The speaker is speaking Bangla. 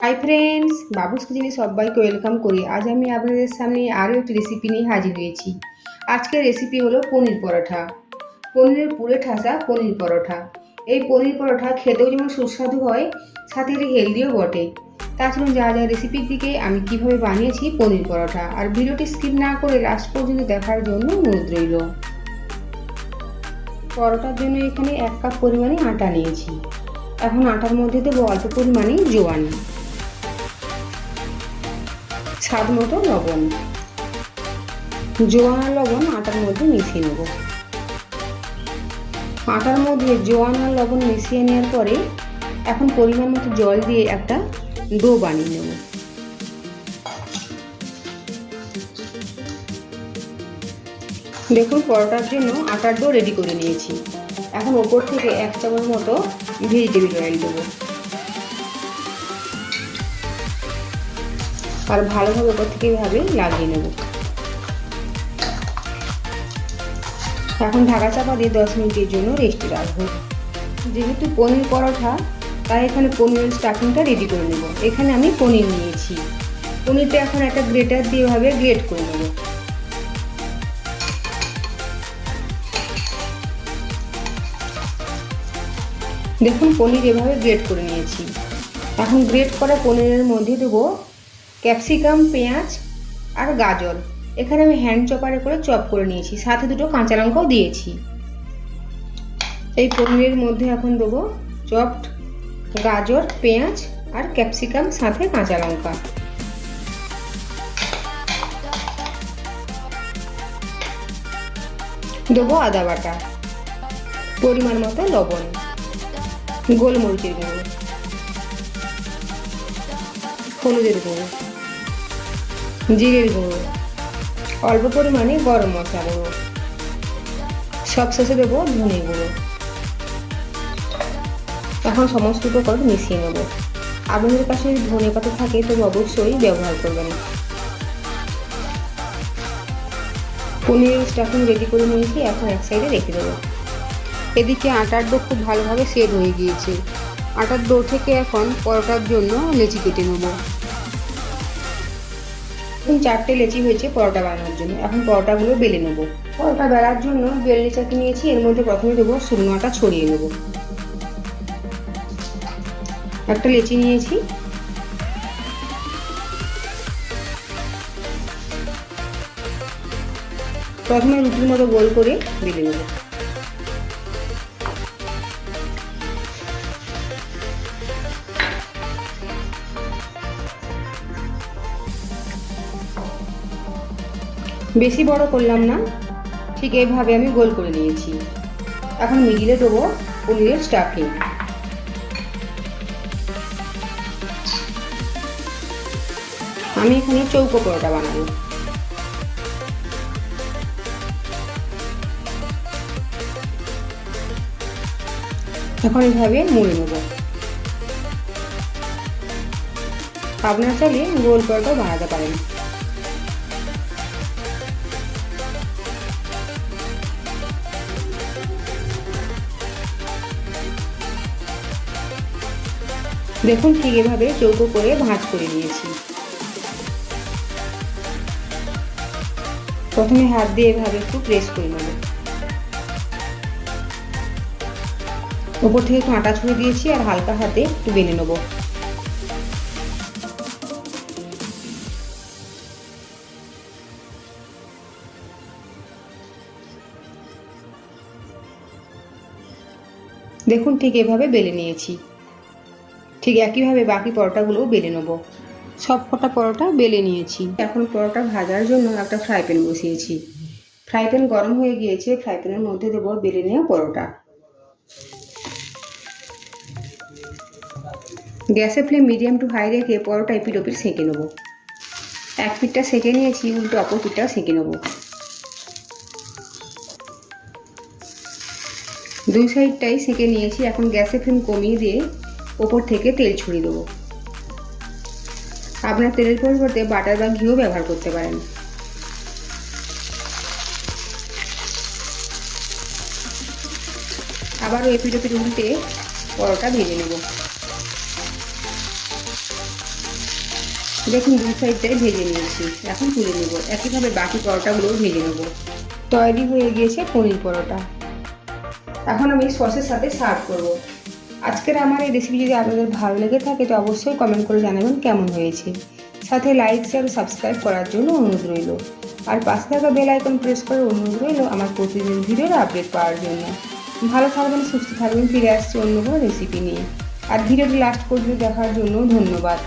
হাই ফ্রেন্ডস, বাবুস কিচেনে সবাইকে ওয়েলকাম করি। আজ আমি আপনাদের সামনে আরও একটি রেসিপি নিয়ে হাজির হয়েছি। আজকের রেসিপি হলো পনির পরোটা। পনিরের পুরে ঠাসা পনির পরোটা। এই পনির পরোটা খেতেও যেমন সুস্বাদু হয়, সাথে এটি হেলদিও বটে। তাছাড়া যা যা রেসিপির দিকে আমি কিভাবে বানিয়েছি পনির পরোটা, আর ভিডিওটি স্কিপ না করে লাস্ট পর্যন্ত দেখার জন্য অনুরোধ রইল। পরোটার জন্য এখানে 1 কাপ পরিমাণে আটা নিয়েছি। এখন আটার মধ্যে দেবো অল্প পরিমাণে জোয়ান, স্বাদ মতো লবণ। জোয়ান আর লবণ আটার মধ্যে মিশিয়ে নেব। আটার মধ্যে জোয়ান আর লবণ মিশিয়ে নেওয়ার পরে এখন পরিমাণ মতো জল দিয়ে একটা ডো বানিয়ে নেব। দেখুন, পরোটার জন্য আটার ডো রেডি করে নিয়েছি। এখন ওপর থেকে 1 চামচ মতো ভেজিটেবিল অয়েল দেবো, আর ভালোভাবে ওপর থেকে এভাবে লাগিয়ে নেব। এখন ঢাকা চাপা দিয়ে 10 মিনিটের জন্য রেস্টে রাখবো। যেহেতু পনির পরোটা, তাই এখানে পনিরের স্টাফিংটা রেডি করে নেব। এখানে আমি পনির নিয়েছি। পনিরটা এখন একটা গ্রেটার দিয়ে এভাবে গ্রেট করে নেব। দেখুন, পনির এভাবে গ্রেট করে নিয়েছি। এখন গ্রেট করা পনিরের মধ্যে দেবো ক্যাপসিকাম, পেঁয়াজ আর গাজর। এখানে আমি হ্যান্ড চপারে করে চপ করে নিয়েছি, সাথে 2টো কাঁচা লঙ্কাও দিয়েছি। এই পনিরের মধ্যে এখন দেবো চপড গাজর, পেঁয়াজ আর ক্যাপসিকাম, সাথে কাঁচা লঙ্কা। দেবো আদা বাটা, পরিমাণ মতো লবণ, গোলমরিচের গুঁড়ো, হলুদের গুঁড়ো, জিরের গুঁড়ো, অল্প পরিমাণে গরম মশলা গুঁড়ো, সবশেষে দেবো ধনে গুঁড়ো। এখন সমস্ত উপকরণ মিশিয়ে নেব। আপনাদের কাছে যদি ধনে পাতা থাকে তবে অবশ্যই ব্যবহার করবেন। পনিরের স্টাফিং রেডি করে নিয়েছি, এখন এক সাইডে রেখে দেবো। এদিকে আটার ডো খুব ভালোভাবে সেট হয়ে গিয়েছে। আটার ডো থেকে এখন পরোটার জন্য লেচি কেটে নেব। 4টে লেচি হয়েছে পরোটা বানানোর জন্য। এখন পরোটাগুলো বেলে নেব। পরোটা বেলার জন্য বেলনি চাকি নিয়েছি। এর মধ্যে প্রথমে দেবো শুকনো আটা ছড়িয়ে নেব। একটা লেচি নিয়েছি। প্রথমে রুটির মতো গোল করে বেলে নেব। বেশি বড় করলাম না, ঠিক এইভাবে আমি গোল করে নিয়েছি। এখন মিডিলে দেবো পনিরের স্টাফিং। আমি এখানে চৌকো পরোটা বানাবো। এখন এইভাবে মুড়ে নেব। আপনারা চাইলে গোল পরোটাও বানাতে পারেন। দেখুন, ঠিক এভাবে চৌকো করে ভাঁজ করে নিয়েছি। প্রথমে হাত দিয়ে এভাবে একটু প্রেস করে নেব। উপর থেকে একটু আটা ছড়িয়ে দিয়েছি, আর হালকা হাতে একটু বেলে নেব। দেখুন, ঠিক এভাবে বেলে নিয়েছি। ঠিক একইভাবে বাকি পরোটাগুলোও বেলে নেব। সব কটা পরোটা বেলে নিয়েছি। এখন পরোটা ভাজার জন্য একটা ফ্রাই প্যান বসিয়েছি। ফ্রাই প্যান গরম হয়ে গিয়েছে। ফ্রাই প্যানের মধ্যে দেবো বেলে নেওয়া পরোটা। গ্যাসের ফ্লেম মিডিয়াম টু হাই রেখে পরোটা এপিট ওপিট সেঁকে নেব। এক পিঠটা সেঁকে নিয়েছি, উল্টো অপর পিঠটাও সেঁকে নেব। দুই সাইডটাই সেঁকে নিয়েছি। এখন গ্যাসের ফ্লেম কমিয়ে দিয়ে ওপর থেকে তেল ছড়িয়ে দেবো। আপনার তেলের পরিবর্তে বাটার বা ঘিও ব্যবহার করতে পারেন। আবারও এপিট ওপিট উল্টে পরোটা ভেজে নেব। দেখুন দুই সাইডটাই ভেজে নিয়েছি, এখন তুলে নেব। একইভাবে বাকি পরোটাগুলোও ভেজে নেব। তৈরি হয়ে গিয়েছে পনির পরোটা। এখন আমি সসের সাথে সার্ভ করব। আজকের আমার এই রেসিপি যদি আপনাদের ভালো লেগে থাকে তো অবশ্যই কমেন্ট করে জানাবেন কেমন হয়েছে। সাথে লাইক শেয়ার ও সাবস্ক্রাইব করার জন্য অনুরোধ রইল। আর পাশে থাকা বেল আইকন প্রেস করার অনুরোধ রইল আমার প্রতিদিন ভিডিওর আপডেট পাওয়ার জন্য। ভালো থাকবেন, সুস্থ থাকবেন। ফিরে আসছি অন্য কোনো রেসিপি নিয়ে। আর ভিডিওটি লাস্ট পর্যন্ত দেখার জন্য ধন্যবাদ।